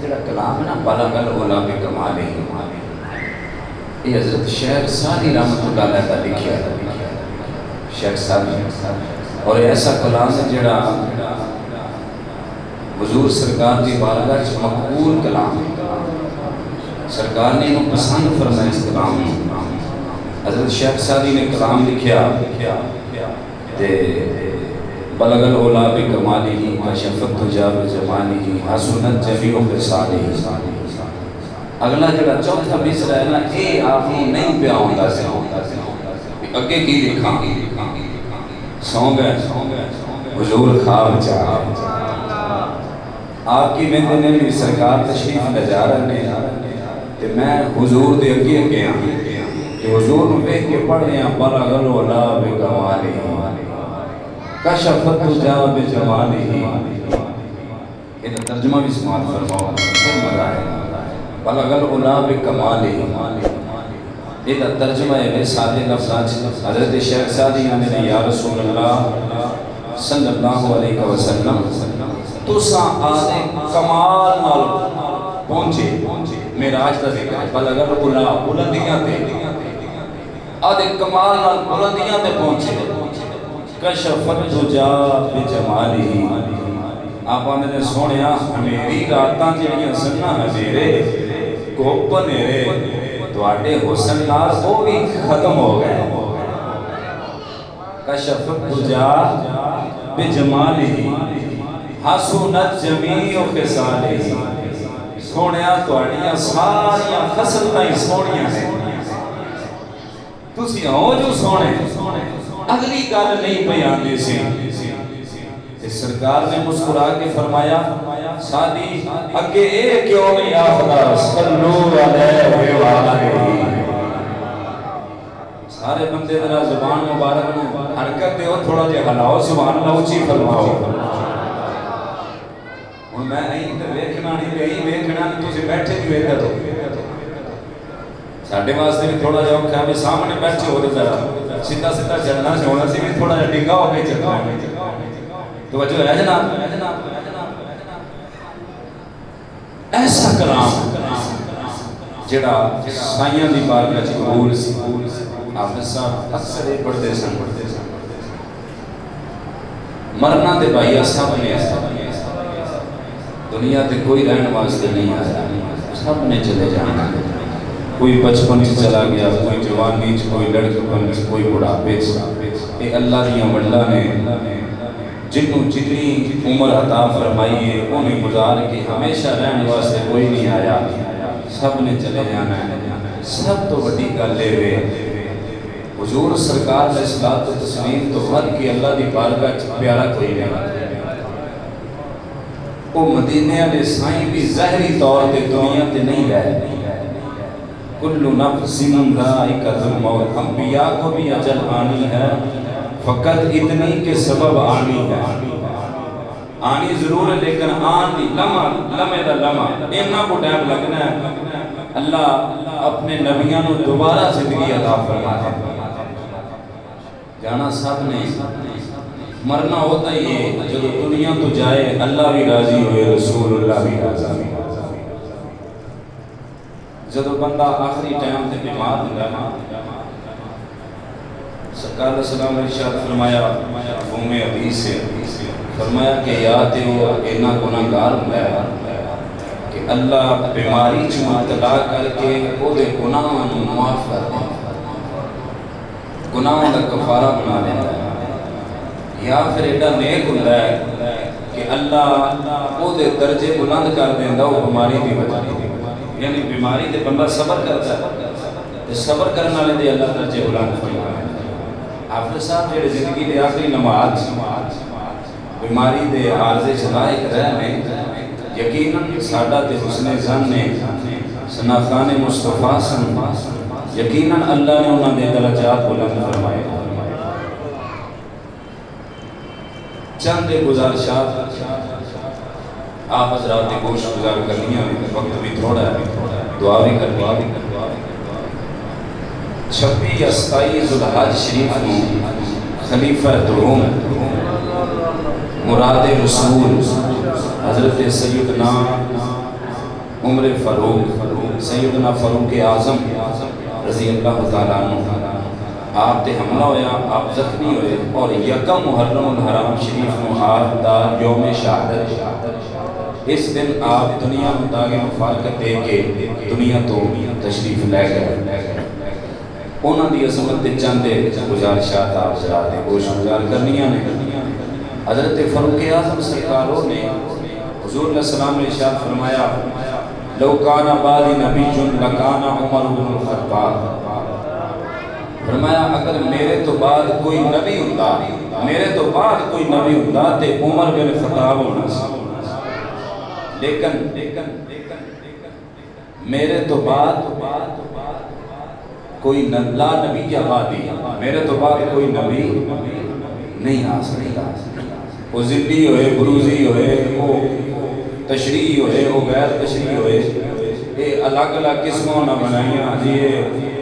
جڑا کلام ہے نا بلغ العلا بکمالہ، یہ حضرت شیخ سعدی رحمۃ اللہ علیہ کا لکھیا ہے، شیخ سعدی، اور ایسا کلام ہے جڑا حضور سرکار دی بارگاہ وچ مقبول کلام ہے، سرکار نے انہوں پسند فرمایا اس کلام میں۔ حضرت شیخ سعدی نے کلام لکھیا تے بلغ العلا بکمالہ کشفت الدجی بجمالہ حسنت جمیع خصالہ۔ اگلا جڑا چوتھا مصرع ہے نا، اے آپ نہیں پیا ہوندا سی اگے کی لکھاں، سو گئے حضور خواب چاہ آپ کی مہندے نے بھی سرکار تشریف لے جا رہے ہیں کہ میں حضور دے اگے اگے ہوں کہ حضور نے بیٹھ کے پڑھے ہیں بلغ العلا بکمالہ کشفت الدجی بجمالہ۔ یہ ترجمہ بھی سماعت فرماؤ، پھر مزہ ہے۔ بلغ العلا بکمالہ، یہ ترجمہ ہے سادے لفظات۔ حضرت شیخ سعدی نے یا رسول اللہ صلی اللہ علیہ وسلم تساں آدھے کمال نال پہنچے، معراج دا ذکر ہے، بلغ العلا بلندیاں تے، آدھے کمال نال بلندیاں تے پہنچے، کشفت الدجی بجمالہ۔ آپ نے سونیا میری راتاں جڑیاں سننا میرے کوپن ہے تواڈے حسن نال وہ بھی ختم ہو گئے۔ کشفت الدجی بجمالہ حسنت جمیع خصالہ۔ سونیا تواڈیاں ساریاں خصلتاں ہی سونیاں ہیں، تسی ہو جو سونے، اگلی گل نہیں بیاندے سے۔ سرکار نے مسکرا کے فرمایا سعدی اگے اے کیوں نہیں آخدا صلو علیہ وآلہ۔ سارے بندے ذرا زبان مبارک نو حرکت دیو، تھوڑا جے ہلاؤ، سبحان اللہ اونچی فرماؤ۔ ہن میں نہیں تے ویکھنا نہیں، نہیں ویکھنا نہیں، تسی بیٹھے بھی ویکھا تو ساڈے واسطے بھی تھوڑا جا اوکھا ہے، سامنے بیٹھے ہو تے ذرا سیدھا سیدھا چلنا ہونا سی بھی تھوڑا جا ڈنگا ہو کے چلنا ہے۔ توجہ ہے جناب؟ ایسا کلام جڑا سائیاں دی بارگاہ وچ قبول سی، حافظ صاحب اکثر یہ پڑھتے سن، مرنا تے بھائی سب نے دنیا تے کوئی رہن واسطے نہیں آیا، سب نے چلے جانا، کوئی بچپن سے چلا گیا، کوئی جوانی چ، کوئی لڑکپن چ، کوئی بڑھاپے چ۔ یہ اللہ دیاں وڈاں نے جنوں جتنی عمر عطا فرمائی ہے انہیں گزار کے ہمیشہ رہن واسطے کوئی نہیں آیا، سب نے چلے جانا ہے۔ سب تو بڑی گل ہے حضور سرکار علیہ الصلوۃ والتسلیم تو ود کے اللہ دی بارگاہ پیارا کوئی نہیں۔ وہ مدینے والے سائیں بھی ظاہری طور تے دنیا تے نہیں رہے، کل نفس ذائقۃ الموت، انبیاء کو بھی اجل آنی ہے، فقط اتنی کے سبب آنی ہے، آنی ضرور ہے لیکن آنی لمحے دا لمحہ اتنا کو ٹائم لگنا ہے۔ اللہ اپنے نبیوں نے دوبارہ زندگی عطا فرماتا ہے، جانا سب نے، مرنا ہوتا ہی ہے، جب دنیا تو جائے اللہ بھی راضی ہوئے، رسول اللہ بھی راضی ہوئے۔ جب بندہ آخری ٹائم تے بیمار ہوا، سرکار علیہ السلام نے ارشاد فرمایا مفہوم حدیث سے، فرمایا کہ یاد ہو اینا گناہگار ہوندا ہے کہ اللہ بیماری چ مبتلا کر کے او دے گناہاں نوں معاف کر دیندا، گناہاں دا کفارہ بنا دیندا ہے، یا پھر ایڈا نیک ہوندا ہے کہ اللہ او دے درجے بلند کر دیندا او بیماری دی وجہ سے، یعنی بیماری تے بندہ صبر کرتا ہے تے صبر کرنے والے دے اللہ درجے بلند فرماتا ہے۔ حافظ صاحب جڑے زندگی دے آخری نماز بیماری دے عارضے چلائق رہے ہیں، یقیناً ساڈا تے حسن ظن نے شناخان مصطفیٰ سن، یقیناً اللہ نے انہاں دے درجات بلند فرمائے۔ چند گزارشات آپ حضرات گوش گزار کرنی ہیں، وقت بھی تھوڑا ہے، دعا بھی کرنی ہے۔ 26 یا 27 ذوالحج شریف میں خلیفہ دوم مراد رسول حضرت سیدنا عمر فاروق سیدنا فاروق اعظم رضی اللہ تعالیٰ عنہ آپ تے حملہ ہویا، آپ زخمی ہوئے اور یکم محرم الحرام شریف میں آپ دا یوم شہادت، اس دن آپ دنیا متاغی مفارقت دے کے دنیا تو تشریف لے گئے۔ انہاں دی عظمت تے چاندے گزارشات آپ ذرا دے گوش گزار کرنیاں نے۔ حضرت فاروق اعظم سرکاروں نے حضور علیہ السلام نے ارشاد فرمایا لو کان بعدی نبی لکان عمر بن الخطاب، فرمایا اگر میرے تو بعد کوئی نبی ہوتا، میرے تو بعد کوئی نبی ہوتا تے عمر بن خطاب ہونا سی، لیکن میرے تو بعد کوئی لا نبی یا بعدی، میرے تو بعد کوئی نبی نہیں آ سکتا۔ وہ ذلی ہوئے، بروزی ہوئے، وہ تشریح ہوئے، وہ غیر تشریح ہوئے، یہ الگ الگ قسموں نہ بنائیاں جی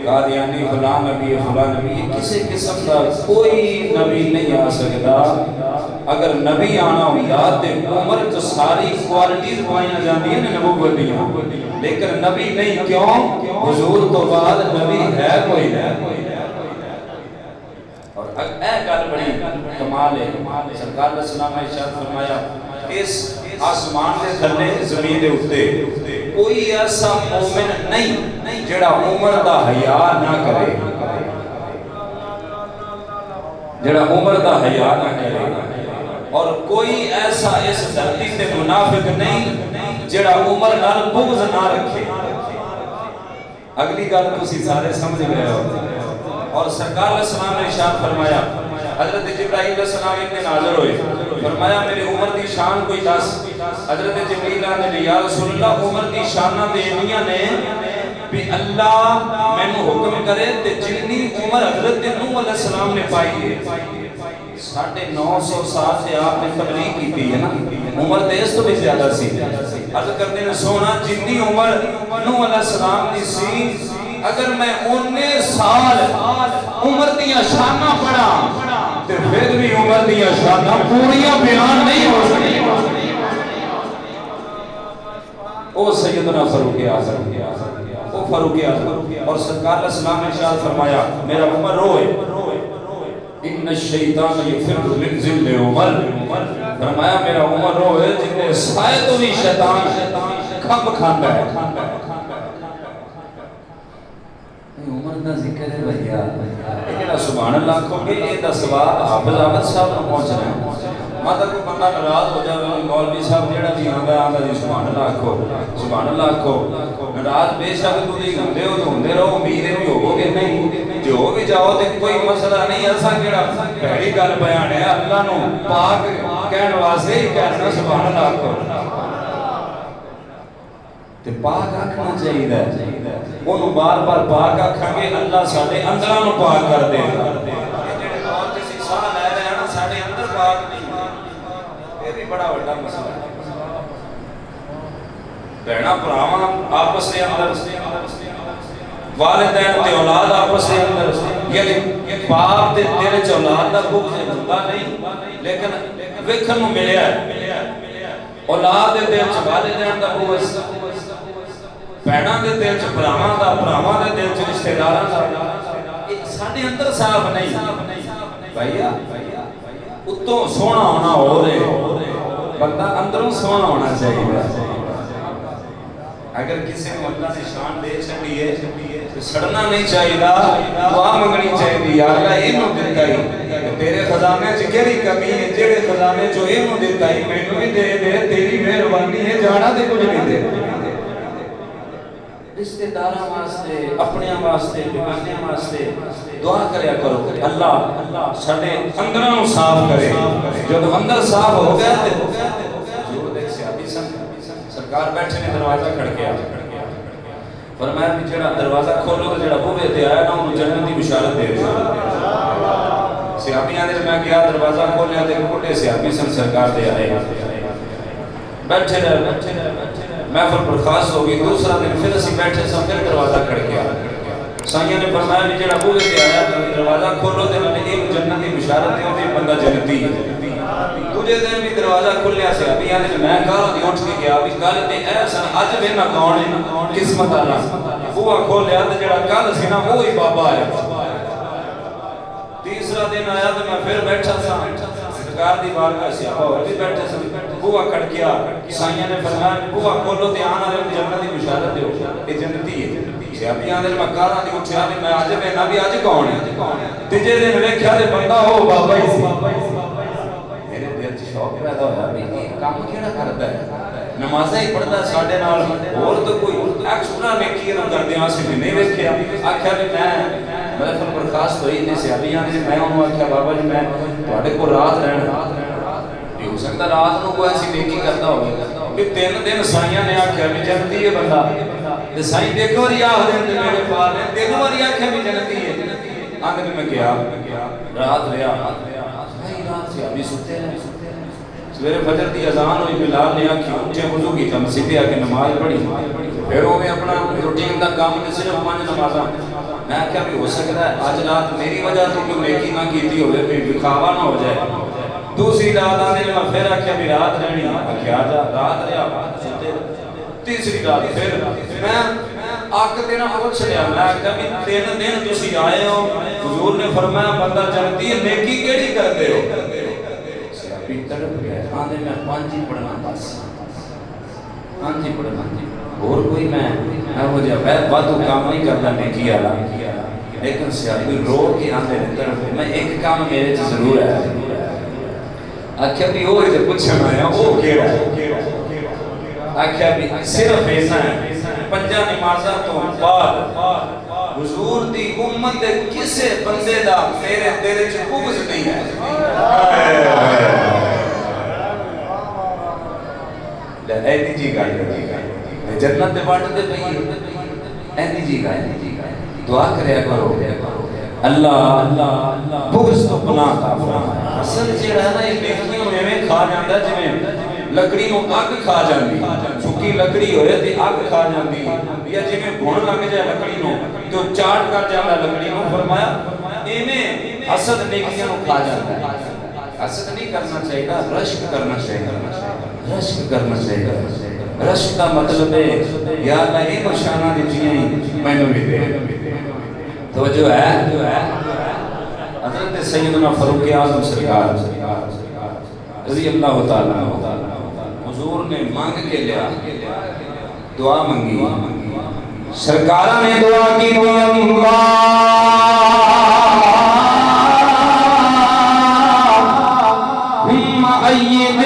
قادیانی فلاں نبی ہے فلاں نبی ہے، کسی قسم کا کوئی نبی نہیں آ سکتا۔ اگر نبی آنا ہوتا تے عمر تو ساری کوالٹیز پائیاں جاندی ہیں نبوت دیاں، لیکن نبی نہیں، کیوں؟ حضور تو بعد نبی ہے کوئی نہیں۔ اور اے گل بڑی کمال ہے، سرکار علیہ السلام نے ارشاد فرمایا اس آسمان دے تھلے زمین دے اتے کوئی ایسا مومن نہیں جڑا عمر دا حیا نہ کرے، جڑا عمر دا حیا نہ کرے، اور کوئی ایسا اس دھرتی تے منافق نہیں جڑا عمر نال بغض نہ رکھے۔ اگلی گل تسی سارے سمجھ گئے ہو۔ اور سرکار علیہ السلام نے ارشاد فرمایا حضرت جبرائیل علیہ السلام اتنے ناظر ہوئے، فرمایا میرے عمر دی شان کوئی دس۔ حضرت جبرائیل نے یا رسول اللہ عمر دی شانہ دینیاں نے بھی اللہ میں نے حکم کرے تے جتنی عمر حضرت نوح علیہ السلام نے پائی ہے 950 سال سے آپ نے تبلیغ کی تھی ہے نا، عمر تے اس تو بھی زیادہ سی۔ عرض کرتے ہیں سونا جتنی عمر نوح علیہ السلام دی سی، اگر میں 19 سال عمر دیا شانہ پڑھا تو پھر بھی عمر دیا شانہ پوریاں بیان نہیں ہو سکتی۔ او سیدنا فاروق اعظم، او فاروق اعظم، اور سرکار علیہ السلام نے ارشاد فرمایا میرا عمر روئے ان الشیطان یفر من ذل عمر، فرمایا میرا عمر روئے جنہیں سائے تو بھی شیطان کھمب کھاندا ہے۔ عمر دا ذکر ہے بھئیا، لیکن سبحان اللہ کو بھی یہ دا ثواب حافظ احمد صاحب نے پہنچنا ہے۔ ماتا کو بندہ ناراض ہو جائے مولوی صاحب جیڑا بھی آندا جی سبحان اللہ کو، سبحان اللہ کو، ناراض بے شک تو دی ہوندے ہو تو ہوندے رہو، امید بھی ہوگو گے نہیں، جو ہو بھی جاؤ تے کوئی مسئلہ نہیں، ایسا کیڑا پہلی گل بیان ہے اللہ نو پاک کہنے واسطے ہی کہنا سبحان اللہ کو، تے پاک آکھنا چاہیے ہے، انہوں بار بار پاک آکھاں گے اللہ ساڑھے اندرانوں پاک کر دے گا۔ جنہیں بہت کسی ساہ لے رہے ہیں نا ساڑھے اندر پاک نہیں، یہ بھی بڑا بڑا مسئلہ ہے۔ بہنا پراواں آپس کے اندر، والدین تے اولاد آپس کے اندر، یعنی باپ تے تیرے چ اولاد دا بغض ہوتا نہیں، لیکن ویکھن نوں ملیا ہے اولاد دے دل چ والدین دا بغض، بہناں دے دل چ بھراواں دا، بھراواں دے دل چ رشتہ داراں دا، ساڈے اندر صاف نہیں بھائیا۔ اتوں سونا ہونا ہو رہے، بندہ اندروں سونا ہونا چاہیے۔ اگر کسی کو اللہ نے شان دے چھڑی ہے تو سڑنا نہیں چاہیے، دعا منگنی چاہیے یا اللہ اینوں دیتا ہی، تیرے خزانے چ کیڑی کمی ہے جڑے خزانے چ اینوں دیتا ہی مینوں بھی دے دے، تیری مہربانی ہے جانا تے کچھ نہیں دے۔ رشتہ داراں واسطے، اپنے واسطے، بیگانیاں واسطے دعا کریا کرو اللہ ساڈے اندراں نوں صاف کرے۔ جب اندر صاف ہو گیا تے حضور دے صحابی سرکار بیٹھے نے دروازہ کھڑکیا، فرمایا بھی جڑا دروازہ کھولو تے جڑا بوہے تے آیا نا انہوں جنت دی بشارت دے دے۔ صحابیاں نے میں گیا دروازہ کھولیا تے بڑے صحابی سرکار دے آئے، بیٹھے رہے، محفل برخاست ہو گئی۔ دوسرا دن پھر اسی بیٹھے سا، پھر دروازہ کھڑکیا، سائیاں نے فرمایا بھی جڑا بوہے تے آیا دروازہ کھولو تے انہوں نے ایک جنت دی بشارت دے، وہ بندہ جنتی ہے۔ دوجے دن بھی دروازہ کھلیا سی ابھی آنے میں کہا دی اٹھ کے گیا بھی کل تے ایسا اج وینا کون ہے قسمت والا بوا کھولیا تے جڑا کل سی نا وہی بابا آیا تیسرا دن آیا تو میں پھر بیٹھا سا سرکار دی بارگاہ سے اور بھی بیٹھے سا بوا کھڑکیا سائیاں نے فرمایا بوا کھولو تے آنا دے جنت دی بشارت دیو یہ جنتی ہے سیابی آنے میں کاراں دی اٹھیا نے میں اج وینا بھی اج کون ہے تیجے دن ویکھیا تے بندہ ہو بابا ہی سی شوق پیدا ہویا بھی یہ کام کیڑا کرتا ہے نمازیں ہی پڑھتا ہے ساڑھے نال اور تو کوئی ایکسٹرا نیکی نہ کردے ہاں سے نہیں ویکھیا آکھیا بھی میں پھر برخاست ہوئی نہیں سی ابھی آنے میں انہوں آکھیا بابا جی میں تواڈے کو رات رہنا یہ ہو سکتا رات نو کوئی ایسی نیکی کرتا ہوگا کہ 3 دن سائیاں نے آکھیا بھی جنتی ہے بندہ تے سائیں دیکھو ریا ہو دن تے میرے پاس نے تینوں واری آکھیا بھی جنتی ہے آندے میں گیا رات رہا رات سے ابھی ستے ہیں سویرے فجر دی اذان ہوئی بلال نے آکھی اٹھے وضو کی تھا مسجد آکے نماز پڑھی پھر وہ میں اپنا روٹین دا کام نے صرف 5 نمازاں میں کیا بھی ہو سکتا ہے آج رات میری وجہ تو کیوں نیکی نہ کیتی ہوئے بھی دکھاوا نہ ہو جائے دوسری رات آنے میں پھر آکھیا بھی رات رہنی آکھیا جا رات رہا تیسری رات پھر میں آکھ دینا پوچھ لیا میں آکھیا بھی 3 دن تسی آئے ہو حضور نے فرمایا بندہ جنتی ہے نیکی کیڑی کر دے ہو بھی تڑپ گئے آنے میں 5 ہی پڑھنا بس 5 ہی پڑھنا اور کوئی میں ہو جا باتوں کام نہیں کرنا نیکی آلا لیکن سیابی رو کے آنے میں تڑپ میں ایک کام میرے سے ضرور ہے آکھیا بھی وہ اسے پوچھنا ہے وہ کیڑا آکھیا بھی صرف ایسا ہے 5 نمازہ تو بعد حضور دی امت دے کسے بندے دا میرے تیرے چھ بغض نہیں ہے ایدی جی گائی جنت دے بانٹ دے بھئی ایدی جی گائی دعا کریا کرو اللہ بغض تو بنا تا فرمایا اصل جیڑا ہے نا یہ نیکیوں میں کھا جاندہ جویں لکڑی نو آگ کھا جاندی سکی لکڑی ہوئے تھی آگ کھا جاندی یا جی میں بھون لگ جائے لکڑی نو تو چاٹ کر جاندہ لکڑی نو فرمایا ایمیں حسد نیکیاں نو کھا جاندہ ہے حسد نہیں کرنا چاہیے رشک کرنا چاہیے رشک کرنا چاہیے رشک کا مطلب ہے یا اللہ ایک شانہ دی چیئیں میں نے بھی دے تو جو ہے حضرت سیدنا فاروق اعظم سرکار رضی اللہ تعالیٰ حضور نے مانگ کے لیا دعا منگی سرکارہ نے دعا کی اللہم ایّد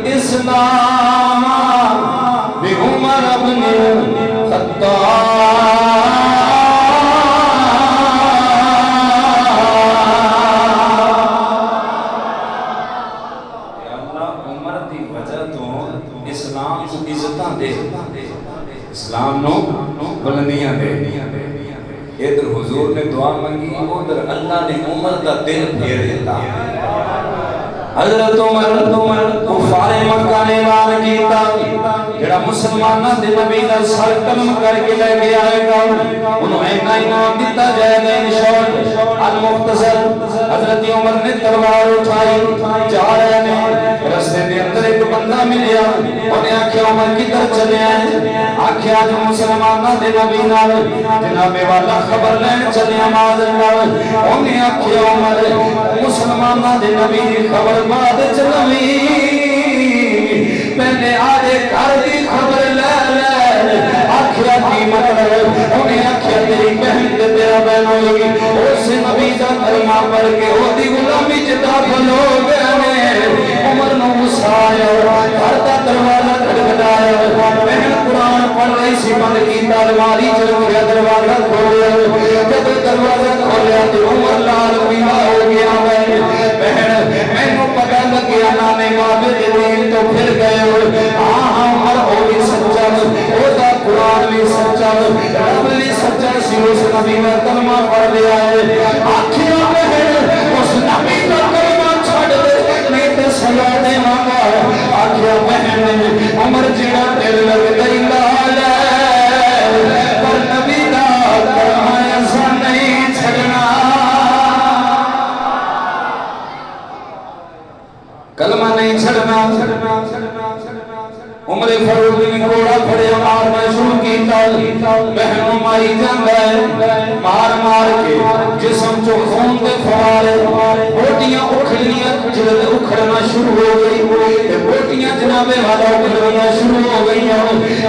الاسلام بعمر بن الخطاب اسلام نو بلندیاں دے ادھر حضور نے دعا منگی ادھر اللہ نے عمر دا دل پھیر دیتا حضرت عمر کفار مکہ نے اعلان کیتا جڑا مسلمانہ دے نبی دا سر قلم کر کے لے کے آئے گا انہوں اینا انعام دیتا جائے گا انشاء المختصر حضرت عمر نے تلوار اٹھائی جا رہے نے رستے دے اندر ایک بندہ ملیا انہیں آکھیا عمر کی طرف چلے آئے آکھیا جو مسلمانہ دے نبی نال جناب والا خبر لین چلے آمازن نال انہیں آکھیا عمر مسلمانہ دے نبی دی خبر بعد چلوی پہلے آرے گھر دی خبر لے آکھیا کی مطلب انہیں آکھیا تیری بہن تے تیرا بہن ہوئی اس نبی دا کلمہ پڑھ کے وہ دی غلامی جتا بھلو گئے عمر نو مسایا گھر دا دروازہ کھڑکھڑایا بہن قرآن پڑھ رہی سی بند کی تلواری چلو گیا دروازہ کھولیا جب دروازہ کھولیا تو عمر لال پیلا ہو گیا بہن میں نو پتہ لگیا نامے معبد دین تو پھر گئے عمر ہو بھی سچا وہ دا قرآن بھی سچا رب بھی سچا سی اس نبی میں کلمہ پڑھ لیا ہے آکھیا بہن اس نبی کا کلمہ چھڑ دے نہیں تے سلا دے مانگا آکھیا بہن عمر جڑا دل لگ گئی لال پر نبی دا کلمہ ایسا نہیں چھڑنا کلمہ بہنوں ماری جاندہ ہے مار مار کے جسم جو خون دے فوارے بوٹیاں اکھڑیاں جلد اکھڑنا شروع ہو گئی بوٹیاں جنابے والا اکھڑنا شروع ہو گئی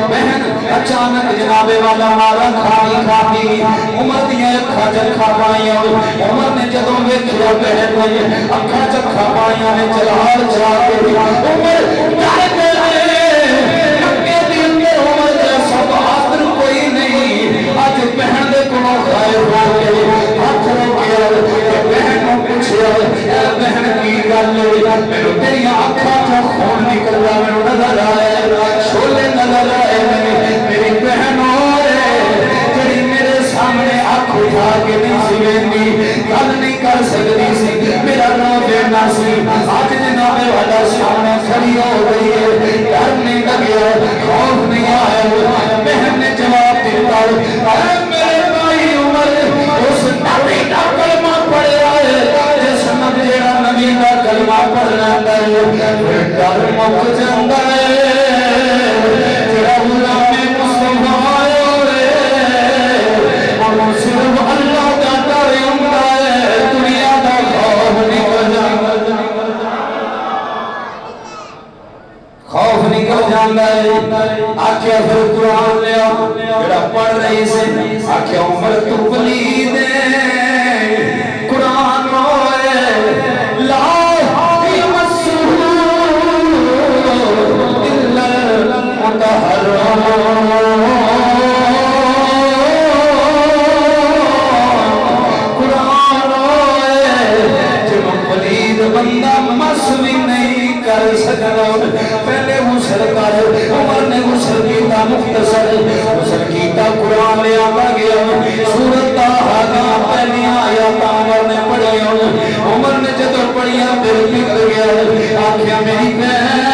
بہن اچانک جنابے والا مارا کھائی عمر دیا اکھا چکھا پائیاں عمر نے جدوں ویکھیا بہن نے اکھا چکھا پائیاں نے چلہار چلا کے عمر ڈر گئے مکے دی اندر عمر جیسا بہادر کوئی نہیں آج بہن دے کنوں خائر ہو گئے ہاتھ رو گیا بہن کو پوچھیا اے بہن کی گل میرے تیری آنکھاں تو خون نکل رہا میں نظر آئے شولے نظر آئے میری بہن جڑی میرے سامنے آنکھ اٹھا کے نہیں سویندی گل نہیں کر سکتی سی میرا نو دینا سی آج جناب والا سامنے کھڑی ہو گئی ہے ڈر نہیں لگیا خوف نہیں آیا بہن نے جواب دیتا اے میرے بھائی عمر اس نبی کا کلمہ پڑھ آئے جس نبی جڑا نبی کا کلمہ پڑھ لینا ہے ڈر مک جاندہ ہے جڑا غلام مصطفیٰ صرف اللہ کا ڈر ہوندا ہے دنیا دا خوف نکل جاندا خوف نکل جاندا ہے آکھیا پھر قرآن لیا جڑا پڑھ رہی سے آکھیا عمر تو پلید قرآن روئے لا یمسہ الا المطہرون بندہ مسوی نہیں کر سکتا پہلے غسل کر عمر نے غسل کیتا مختصر غسل کیتا قرآن لے آتا گیا سورت آہادا پہلی آیات عمر نے پڑھے عمر نے جدو پڑھیا دل بکر گیا آنکھیا میری بہن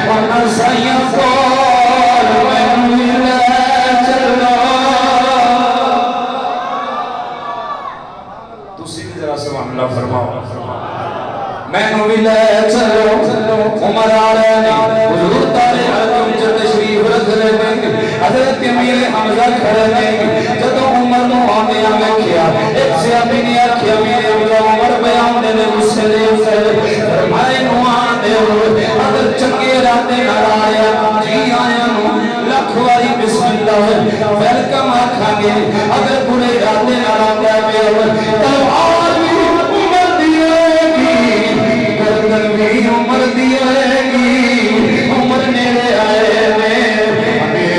ورنہ سائیاں کول میں لے چلا تسی بھی ذرا سبحان اللہ فرماؤ میں نوی لے چلو عمر آرہے حضور تارے حضرت جو تشریف رکھ لے حضرت امیر حمزہ کھڑے نے جدو عمر نو آنے آنے کیا ایک سیابی نے آکھیا میرے عمر بیان دے غصے دے فرمائے نو آنے اگر چنگے راتے نہ آیا جی آیا نو لکھ واری بسم اللہ ویلکم آکھا گے اگر برے راتے نہ آیا تلوار بھی عمر دیئے گی گردن بھی عمر دیئے گی عمر میرے آئے میں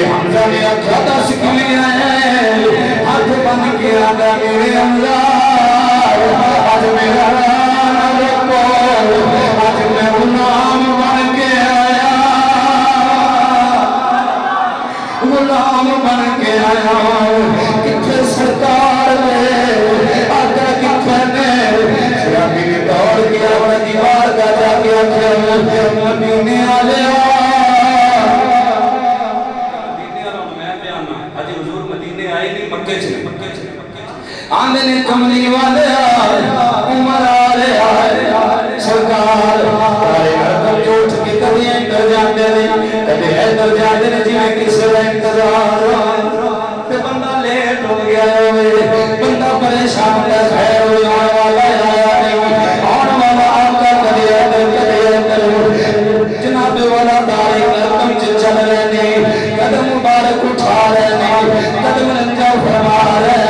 حمزہ نے اکھا دس کلی آئے ہاتھ بن کے آگا میرے حمزہ آج میرا ران رکھو آج میں غلام بن کے آیا غلام بن کے آیا کتھے سرکار لے آگا کتھے نے شرابی دوڑ گیا اور دیوار کا جا کے آکھے مدینے آلے آندھے نے کملی والے آئے عمر آئے سرکار آئے رقم جوٹ کے کبھی انتر جاندے نے کبھی انتر جاندے نے جی میں کس کا انتظار پہ بندہ لیٹ ہو گیا ہوئے بندہ پریشان کا خیر ہوئے آنے والا آیا نہیں آنے والا آقا کبھی انتر جناب والا دائی رقم چل رہے قدم مبارک اٹھا رہے قدم رنجا فرما رہے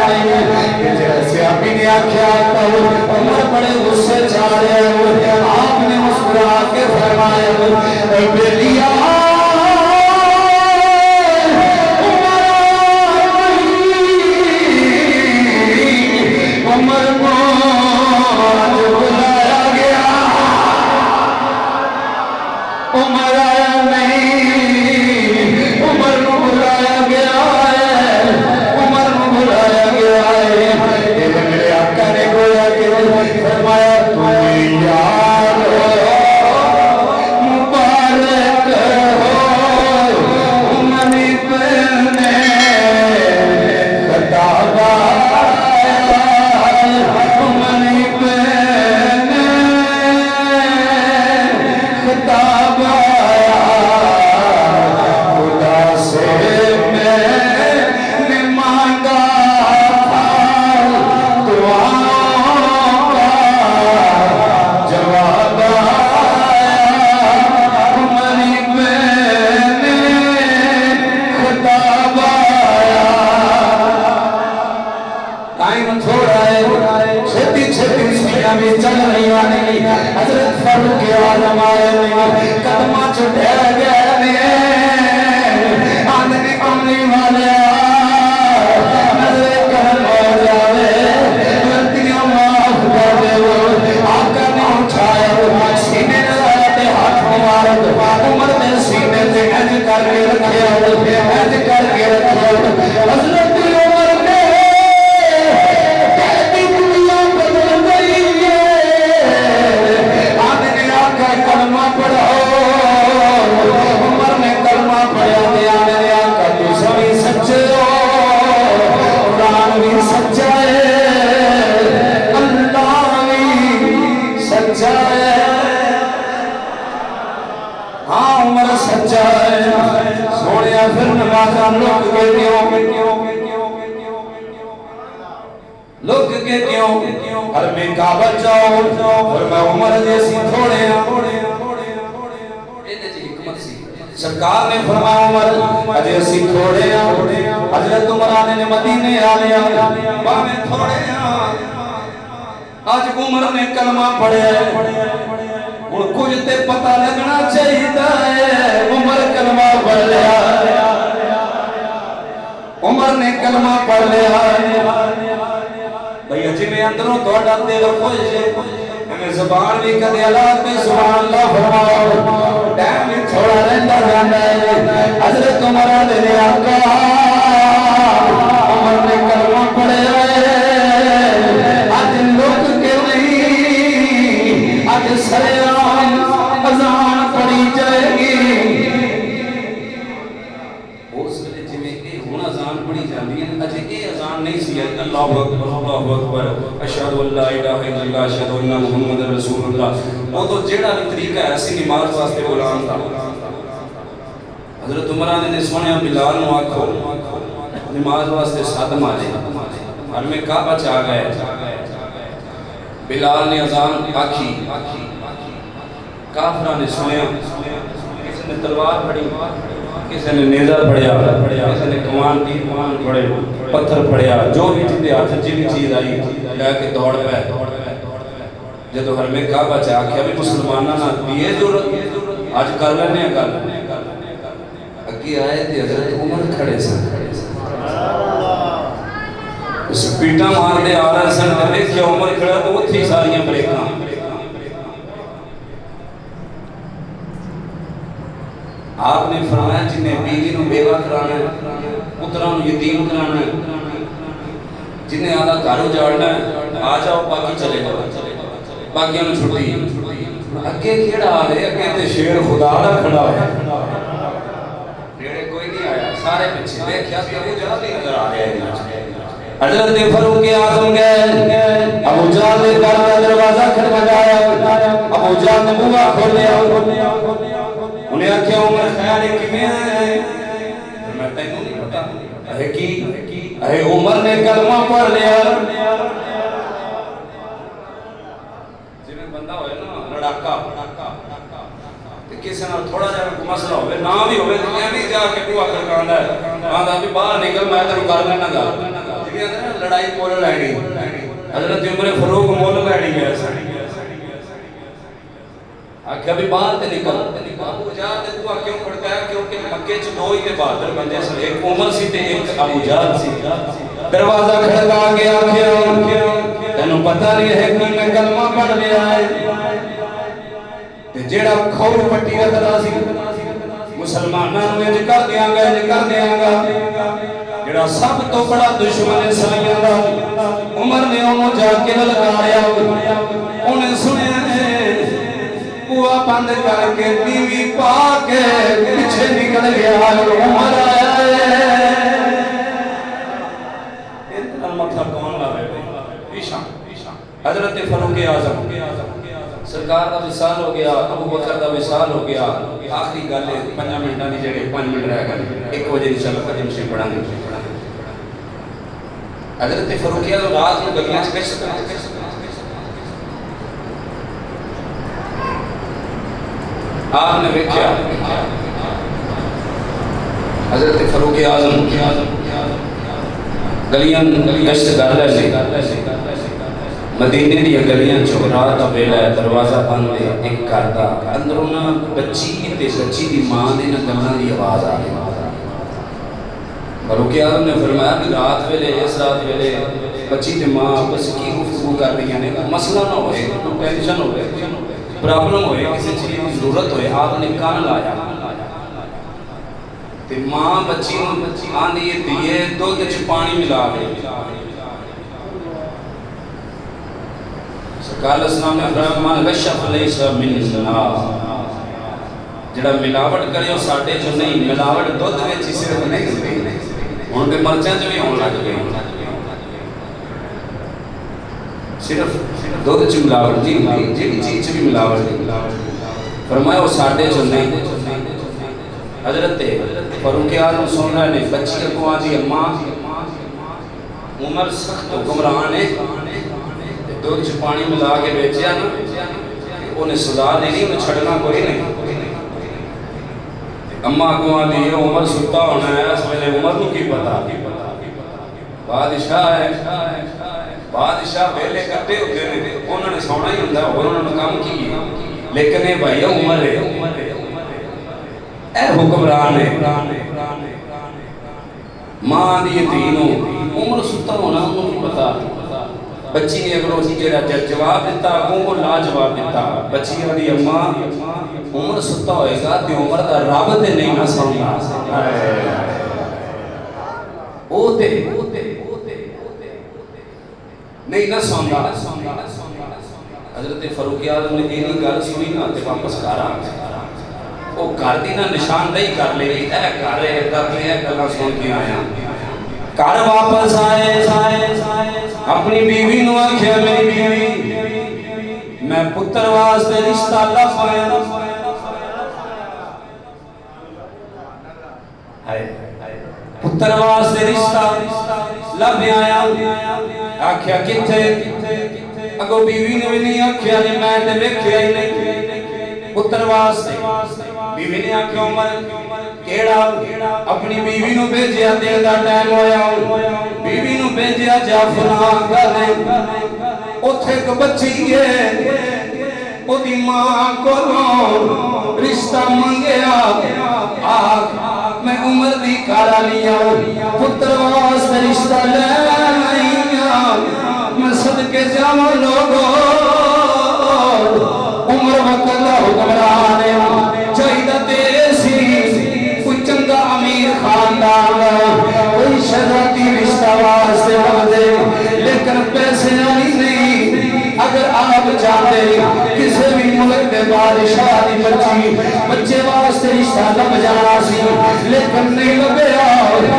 جیسے اپنی نے آکھیا تو عمر بڑے غصے چاہ رہے ہو آپ نے مسکرا کے فرمایا اے بیلیا عمر کو آج بلایا گیا عمر آیا نہیں عمر کو بلایا گیا ہے عمر کو بلایا گیا ہے میرے آقا نے گویا کہ فرمایا تمہیں یاد مبارک قدمہ چھٹے گئے آدھنی کملی والے نظر کرم ہو جاوے غلطیاں معاف کر دے آقا نے اٹھایا سینے نظر ہاتھوں مارد عمر نے سینے سے ہج کر کے رکھے ہج کر کے رکھے حضرت عمر نے کہتی دنیا بدل گئی ہے آدھنے آقا کلمہ پڑھو عمر نے کلمہ پڑھا دیا میرے آقا تو سبھی سچے ہو قرآن بھی سچا ہے اللہ بھی سچا ہے ہاں عمر سچا ہے سوڑیا پھر نمازاں لوگ کے کیوں ہر میں کعبہ جاؤ اور میں عمر جیسی تھوڑے سرکار نے فرمایا عمر اجے اسی تھوڑے حضرت عمر آنے نے مدینے آلیا باہمیں تھوڑے آج عمر نے کلمہ پڑھے اور کچھ تے پتہ لگنا چاہیے عمر کلمہ پڑھ لیا عمر نے کلمہ پڑھ لیا بھئی جی میں اندروں توڑا دل خوش ہمیں زبان بھی کدے اللہ پہ سبحان اللہ فرماؤ ٹائم بھی تھوڑا رہتا جانا ہے حضرت عمر نے آقا عمر نے کلمہ پڑھے آج لوگ کے نہیں آج سریان اذان پڑھی جائے گی اس لئے جی میں اے ہونا اذان پڑھی جاندی ہے اجھے اے اذان نہیں سی اللہ اکبر اشہدو اللہ الہ الا اللہ اشہدو اللہ محمد رسول اللہ وہ تو جیڑا بھی طریقہ ہے ایسی نماز واسطے غلام تھا حضرت عمرہ نے سونے بلال نو آکھو نماز واسطے ساتھ مارے ہر میں کعبہ چاہ گئے بلال نے اذان آکھی کافرہ نے سنیا کسی نے تلوار پڑھی کسی نے نیزہ پڑھیا کسی نے کمان پڑھے پتھر پڑھیا جو بھی جتے ہاتھ جی چیز آئی لے کے دوڑ پہ جدو ہر میں کعبہ چاہ کہ ابھی مسلمانہ نہ دیئے ضرورت آج کر لینے اگر اکی آئے تھے حضرت عمر کھڑے سن اس پیٹا مار دے آ رہا سن دیکھیا عمر کھڑا تو وہ تھی ساریاں بریکاں آپ نے فرمایا جنہیں بیوی نو بیوہ کرانا ہے پتران یتیم کرانا ہے جنہیں آدھا گھارو جاڑنا ہے آ جاؤ باقی چلے جاؤ باقیاں نے چھوٹی اگے کھیڑا آلے اگے تے شیر خدا دا کھڑا ہے ریڑے کوئی نہیں آیا سارے پچھے دیکھیا کہ ابو جہل ہی نظر آ رہے ہیں حضرت فاروق اعظم گئے ابو جہل نے گھر کا دروازہ کھڑکایا ابو جہل نے بوا کھولیا انہیں آکھیا عمر خیال ہے کہ میں آئے میں تینوں نہیں پتا ہے کی اے عمر نے کلمہ پڑھ لیا جنہیں بندہ ہوئے نا لڑاکا کسی نے تھوڑا جا مسئلہ ہوئے نہ بھی ہوئے تو میں بھی جا کے بوا کر کاندہ ہے آدھا بھی باہر نکل میں تیروں کر لینا گا جنہیں آدھا نا لڑائی مول لینی حضرت عمر فاروق مول لینی گیا آکھا بھی باہر تے نکل ابو جہل تے تو کیوں کھڑکا ہے کیونکہ مکے چ دو ہی تے بہادر بندے سن ایک عمر سی تے ایک ابو جہل سی دروازہ کھڑکا کے آکھیا تینوں پتہ نہیں ہے کہ میں کلمہ پڑھ لیا ہے تے جیڑا کھور پٹی رکھدا سی مسلماناں نوں اج کر دیاں گا جیڑا سب تو بڑا دشمن اسرائیل دا عمر نے انہوں جا کے للکاریا انہیں سنیا بوا بند کر کے بیوی پا کے پیچھے نکل گیا عمر آیا ہے اتنا مطلب کون لاوے پیشاں حضرت فاروق اعظم سرکار کا وصال ہو گیا ابو بکر کا وصال ہو گیا آخری گل ہے 5 منٹاں دی جگہ 5 منٹ رہ گئے 1 بجے انشاءاللہ قدم سے پڑھاں گے حضرت فاروق اعظم رات کو گلیاں چ گشت آپ نے ویکھیا حضرت فاروق اعظم گلیاں گشت کر رہے تھے مدینے دی گلیاں چ رات دا ویلا ہے، دروازہ بند ہے، ایک گھر دا اندروں نا بچی تے بچی دی ماں دے نا گلاں دی آواز آ رہی۔ فاروق اعظم نے فرمایا کہ رات ویلے اس رات ویلے بچی تے ماں بس کی گفتگو کر رہی ہیں، مسئلہ نہ ہوئے، کوئی ٹینشن ہوئے، پرابلم ہوئے، کسی چیز کی ضرورت ہوئے، آپ نے کان لایا تے ماں بچی نوں آندی ہے دیے دودھ وچ پانی ملا کے سرکار اسلام نے فرمایا من غشف لیس مننا، جڑا ملاوٹ کرے وہ ساڈے چ نہیں، ملاوٹ دودھ وچ صرف نہیں ہوندی، ہن تے مرچاں چ بھی ہون لگ گئی، صرف دودھ چ ملاوٹ نہیں ہوندی، جہڑی چیز چ بھی ملاوٹ نہیں، فرمایا وہ ساڈے چ نہیں۔ حضرت فاروق اعظم سن رہے نے، بچی کو آدھی اماں عمر سخت حکمران ہے، دودھ چ پانی ملا کے بیچیا نا، انہیں سزا دینی، انہیں چھڑنا کوئی نہیں۔ اماں کو آدھی ہے عمر ستا ہونا ہے، اس میں عمر کو کی پتا، بادشاہ ہے، بادشاہ ویلے کٹے ہوتے ہیں، انہوں نے سونا ہی ہوتا ہے، انہوں نے کام کی، لیکن یہ بھائی عمر ہے، اے حکمران ہے، ماں دی تینوں عمر ستا ہونا انہوں کی پتا۔ بچی نے اگر اسی جڑا جواب دیتا وہ لا جواب دیتا، بچی دی اماں عمر ستا ہوئے گا تے عمر دا رب تے نہیں نہ سننا، او تے نہیں نہ سننا۔ حضرت فاروق اعظم نے اینی گل سنی نا تے واپس گھر آ گئے، وہ گھر دی نا نشاندہی کر لے گی، اے گھر ہے تاکہ اے گلاں سن کے آیا۔ گھر واپس آئے، اپنی بیوی نو آکھیا میری بیوی میں پتر واسطے رشتہ لب آیا، پتر واسطے رشتہ لب آیا، آکھیا کتھے؟ اگو بیوی نے بھی نہیں آکھیا نہیں، میں تے ویکھیا ہی نہیں، پتر واسطے۔ بیوی نے آکھیا عمر کیڑا؟ اپنی بیوی نو بھیجیا، دل دا ٹائم ہویا، بیوی نو بھیجیا جا فلاں گھر، اوتھے ایک بچی ہے، او دی ماں کولوں رشتہ منگیا، آکھ میں عمر دی کارا لیا، پتر واسطے رشتہ لے آئیا، میں صدقے جاواں لوگو، عمر وقت دا حکمران ہے، چاہیدہ تیرے سی کوئی چنگا امیر خاندان، کوئی شہزادی رشتہ واسطے وعدے، لیکن پیسے آئی نہیں۔ اگر آپ چاہتے کسی بھی ملک کے بادشاہ دی بچے واسطے رشتہ لب جانا سی، لیکن نہیں لبیا،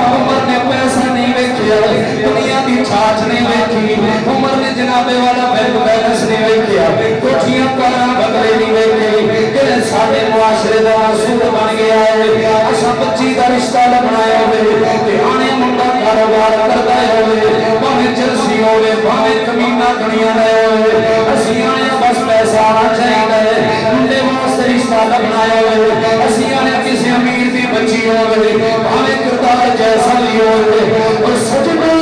عمر نے پیسہ نہیں ویکھیا، دنیا دی چھاچ نہیں ویکھی، عمر نے جنابے والا بینک بیلنس نہیں ویکھیا، کوٹھیاں کاراں بگلے نہیں ویکھی، کہ سارے معاشرے دا اصول بن گیا ہے، اسا بچی دا رشتہ لبنایا ہوئے، آنے منڈا کاروبار کردا ہوئے، بھاویں چرسی ہوئے، بھاویں کمینہ دنیا رہے ہوئے، اسی آنے بس پیسہ آنا چاہیے، منڈے واسطے رشتہ لبنایا ہوئے، اسی آنے کسی امیر دی بچی ہوئے، بھاویں کردار جیسا بھی ہوئے، اور سجدہ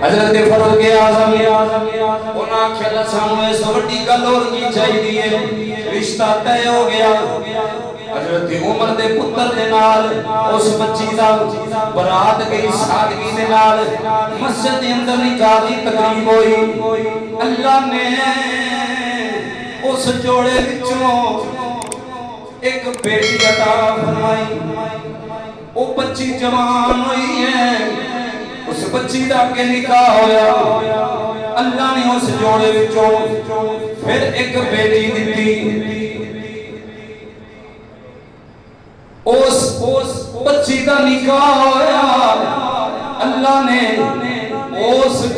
حضرت فاروق اعظم انہاں کھلا سامنے سوٹی گل اور کی چاہیے، رشتہ طے ہو گیا۔ حضرت عمر دے پتر دے نال اس بچی دا برات گئی، سادگی دے نال مسجد دے اندر نکاح دی تقریب ہوئی۔ اللہ نے اس جوڑے وچوں ایک بیٹی عطا فرمائی، وہ بچی جوان ہوئی ہے، اس بچی دا کے نکاح ہویا، اللہ نے اس جوڑے وچوں پھر ایک بیٹی دیتی، اس بچی دا نکاح ہویا، اللہ نے اس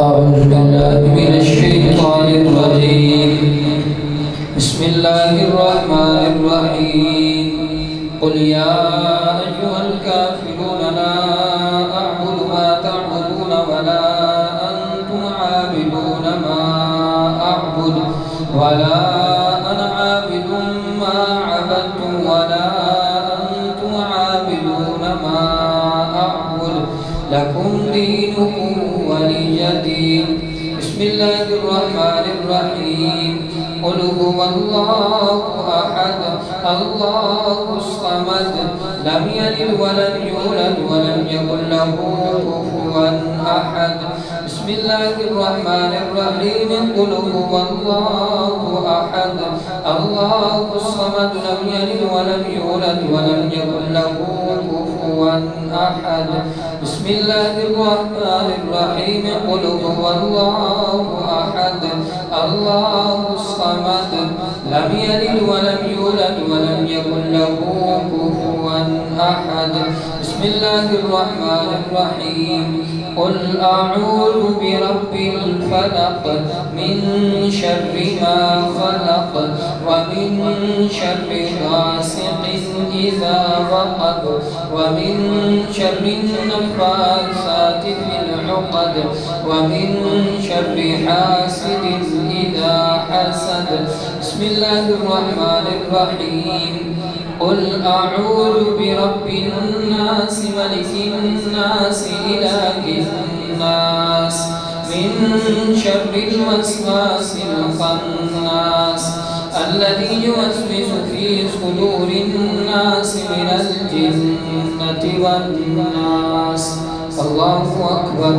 أعوذ بالله من الشيطان الرجيم بسم الله الرحمن الرحيم قل يا أيها الكافرون لا أعبد ما تعبدون ولا أنتم عابدون ما أعبد ولا أنا عابد ما عبدتم ولا أنتم عابدون ما أعبد لكم دينكم ولي دين بسم الله الرحمن الرحيم قل هو الله أحد الله الصمد لم يلد ولم يولد ولم يكن له كفوا أحد بسم الله الرحمن الرحيم قل هو الله أحد الله الصمد لم يلد ولم يولد ولم يكن له كفوا أحد بسم الله الرحمن الرحيم قل هو الله أحد الله الصمد لم يلد ولم يولد ولم يكن له كفوا أحد بسم الله الرحمن الرحيم قل أعوذ برب الفلق من شر ما خلق ومن شر غاسق إذا وقب ومن شر النفاثات في العقد ومن شر حاسد إذا حسد بسم الله الرحمن الرحيم قل أعوذ برب الناس ملك الناس إله الناس من شر الوسواس الخناس الذي يوسوس في صدور الناس من الجنة والناس الله أكبر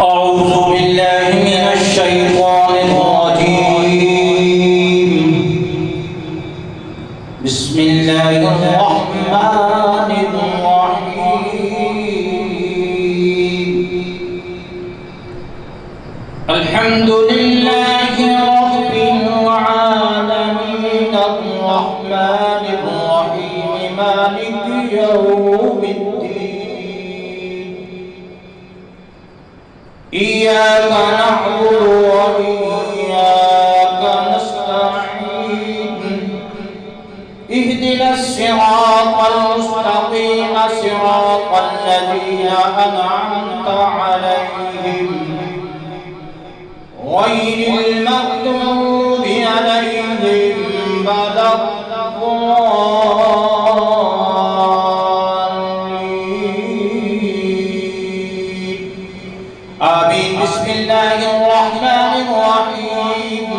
أعوذ بالله من الشيطان الرجيم بسم الله الرحمن الرحيم الحمد لله رب العالمين الرحمن الرحيم مالك يوم الدين إياك نعبد وإياك نستعين اهدنا الصراط المستقيم صراط الذين أنعمت عليهم غير المغضوب عليهم ولا الضالين آمين بسم الله الرحمن الرحيم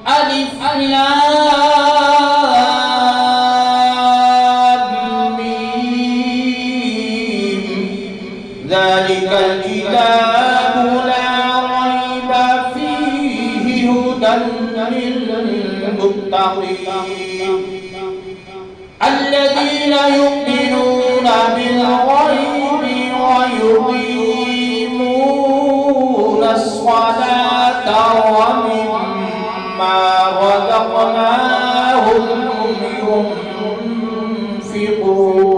ألف لام ميم ذلك الكتاب لا ريب فيه هدى للمتقين الذين يؤمنون بالغيب ويقيمون الصلاة ومما رزقناهم ينفقون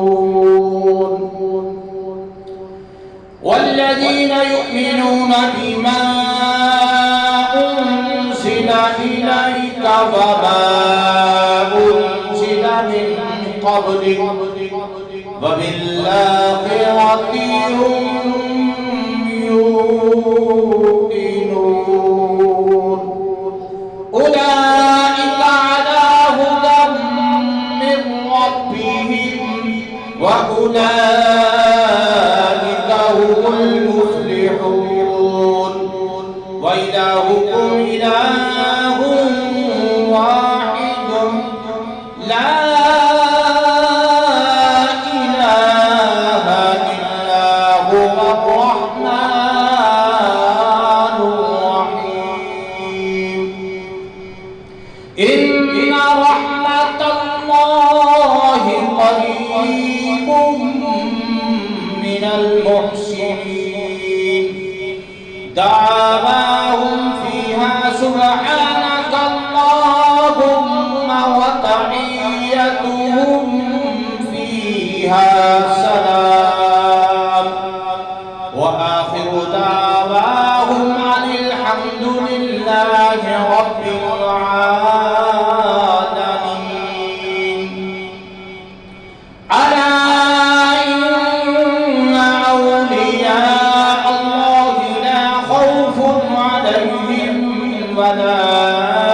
والذين يؤمنون بما أنزل إليك وما أنزل من قبلك وبالآخرة هم يوقنون أولئك على هدى من ربهم وأولئك هم المفلحون وإلهكم إله واحد لا إله إلا هو الرحمن الرحيم إن رحمة الله قريب من المحسنين دعواهم فيها سبحانك اللهم وتحيتهم فيها سلام وآخر دعواهم أن الحمد لله رب العالمين ألا إن أولياء الله لا خوف عليهم ولا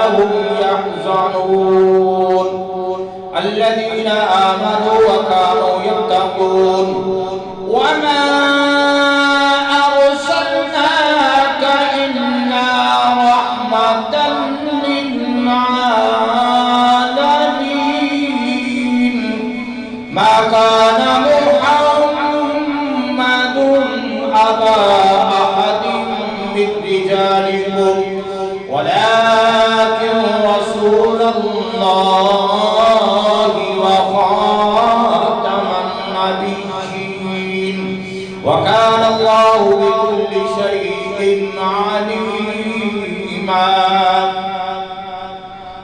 هم يحزنون الذين آمنوا وكانوا يتقون وما أرسلناك إلا رحمة للعالمين ما كان محمد أبا أحد من رجالكم ولكن رسول الله وخاتم النبيين وكان الله بكل شيء عليما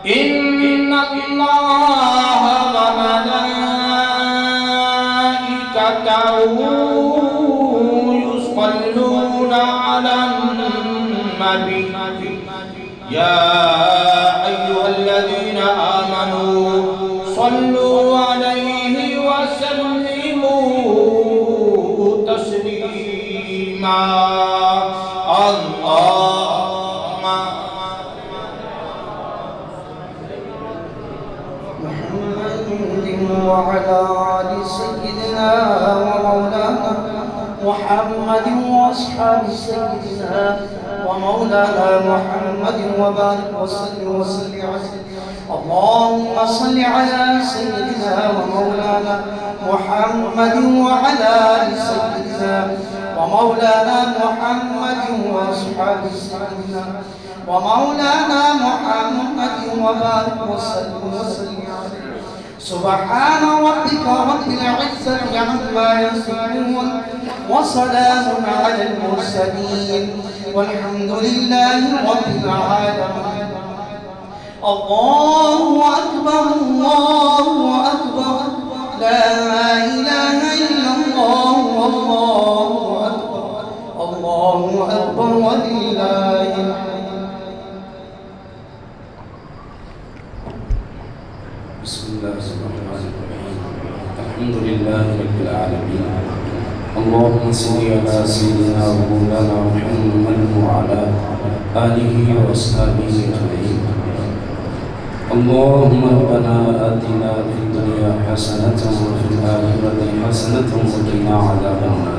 إن الله وملائكته يصلون على النبي يا أيها الذين آمنوا صلوا عليه وسلموا تسليما اللهم محمد وعلى آل سيدنا ومولانا محمد وأصحاب سيدنا ومولانا محمد وبارك وسلم عليه اللهم صل على سيدنا ومولانا محمد وعلى آل سيدنا ومولانا محمد وأصحاب سيدنا ومولانا محمد وبارك وسلم عليه سبحان ربك رب العزة عما يصفون وسلام على المرسلين والحمد لله رب العالمين الله أكبر الله أكبر لا إله إلا الله والله أكبر الله أكبر ولله الحمد بسم الله الرحمن الرحيم الحمد لله رب العالمين اللهم صل على سيدنا ومولانا محمد وعلى آله وأصحابه أجمعين اللهم ربنا آتنا في الدنيا حسنة وفي الآخرة حسنة وقنا عذاب النار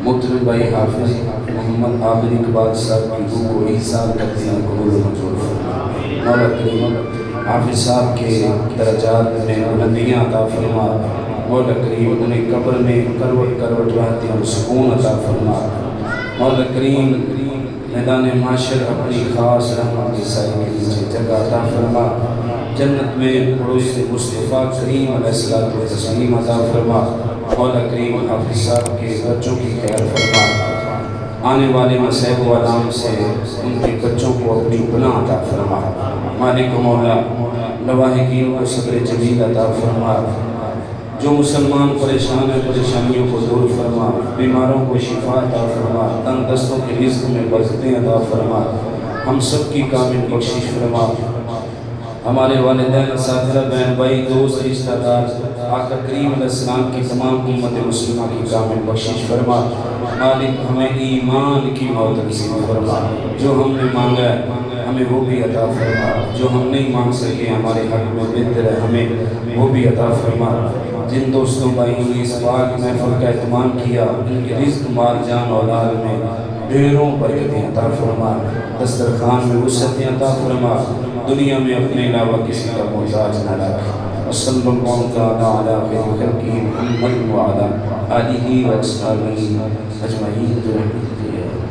محترم بھائی حافظ محمد عابد اقبال صاحب کی روح کو ایثار کرتے ہیں قبول و منظور فرما۔ مولا کریم حافظ صاحب کے درجات میں بلندیاں عطا فرما۔ مولا کریم انہیں قبر میں کروٹ کروٹ رہتے ہیں سکون عطا فرما۔ مولا کریم میدان معاشر اپنی خاص رحمت کی سائے کے نیچے جگہ عطا فرما۔ جنت میں پڑوس مصطفیٰ کریم علیہ الصلوۃ والتسلیم عطا فرما۔ مولا کریم حافظ صاحب کے بچوں کی خیر فرما۔ آنے والے مصائب و آلام سے ان کے بچوں کو اپنی پناہ عطا فرما۔ مالک و مولا لواحقین کو صبر جمیل عطا فرما۔ جو مسلمان پریشان ہیں پریشانیوں کو دور فرما، بیماروں کو شفا عطا فرما، تنگ دستوں کے رزق میں برکتیں عطا فرما، ہم سب کی کامل بخشش فرما۔ ہمارے والدین، اساتذہ، بہن بھائی، دوست، رشتہ دار، آقا کریم علیہ السلام کی تمام امت مسلمہ کی کامل بخشش فرما۔ مالک ہمیں ایمان کی موت نصیب فرما۔ جو ہم نے مانگا ہے ہمیں وہ بھی عطا فرما، جو ہم نہیں مانگ سکے ہمارے حق میں بہتر ہے ہمیں وہ بھی عطا فرما۔ جن دوستوں بھائیوں نے اس پاک محفل کا اہتمام کیا ان کے رزق مال جان اولاد میں ڈھیروں برکتیں عطا فرما، دسترخوان میں وسعتیں عطا فرما، دنیا میں اپنے علاوہ کسی کا محتاج نہ رکھ۔ وصلی اللہ تعالی علی خیر خلقہ محمد وعلی آلہ و اصحابہ اجمعین برحمتہ۔